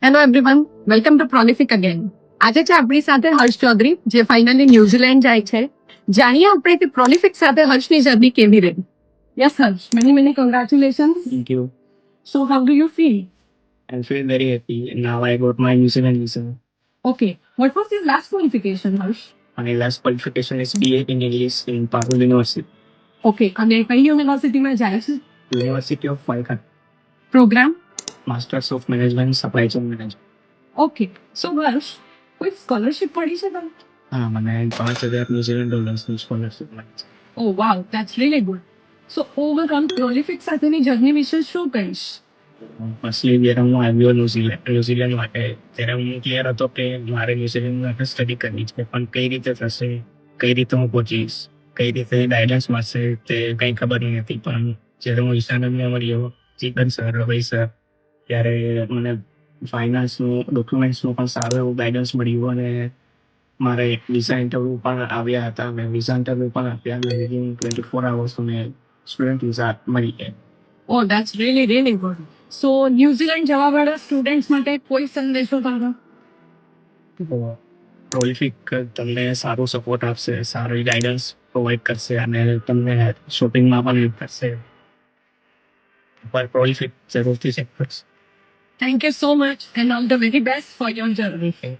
Hello everyone, welcome to Prolific again. આજે છે આપણી સાથે હર્ષ ચૌધરી, જે ફાઇનલી ન્યુઝીલેન્ડ જાય છે. જાણીએ આપણે કે પ્રોલિફિક સાથે હર્ષની જર્ની કેવી રહી. Yes Harsh, many congratulations. Thank you. So how do you feel? I feel very happy. Now I got my New Zealand visa. Okay, what was your last qualification Harsh? My last qualification is BA in English in Parul University, okay, અને કઈ યુનિવર્સિટીમાં જાય છે? University of Falcon. Program? Masters of Management, Supply Chain Management. Okay, so Harsh, કોઈ scholarship પડી છે તમને? હા, મને 5,000 ન્યુઝીલેન્ડ ડોલર્સની સ્કોલરશિપ મળી છે. Oh wow, that's really good. So overall Prolific સાથેની જર્ની વિશે શું કહીશ? ફર્સ્ટલી જ્યારે હું આવ્યો ન્યુઝીલેન્ડ માટે ત્યારે હું ક્લિયર હતો કે મારે ન્યુઝીલેન્ડ માટે સ્ટડી કરવી છે, પણ કઈ રીતે થશે, કઈ રીતે હું પહોંચીશ, કઈ રીતે ગાઈડન્સ મળશે તે કંઈ ખબર નહીં હતી. પણ જ્યારે હું ઈશાનંદને મળ્યો, ચિકન સર, રવિ સર, ત્યારે મને ફાઇનાન્સનું ડોક્યુમેન્ટ્સનું પણ સારું એવું ગાઈડન્સ મળ્યું અને મારે વિઝા ઇન્ટરવ્યૂ પણ આવ્યા હતા. મેં વિઝા ઇન્ટરવ્યૂ પણ આપ્યા અને વિધિન 24 hours મને સ્ટુડન્ટ વિઝા મળી ગયા. Oh that's really good. So ન્યુઝીલેન્ડ જવાવાળા સ્ટુડન્ટ્સ માટે કોઈ સંદેશો તારો? પ્રોલિફિક તમને સારું સપોર્ટ આપશે, સારું ગાઈડન્સ પ્રોવાઈડ કરશે અને તમને શોપિંગમાં પણ હેલ્પ કરશે. પર પ્રોલિફિક જરૂરથી ચેક કરશે. Thank you so much and all the very best for your journey.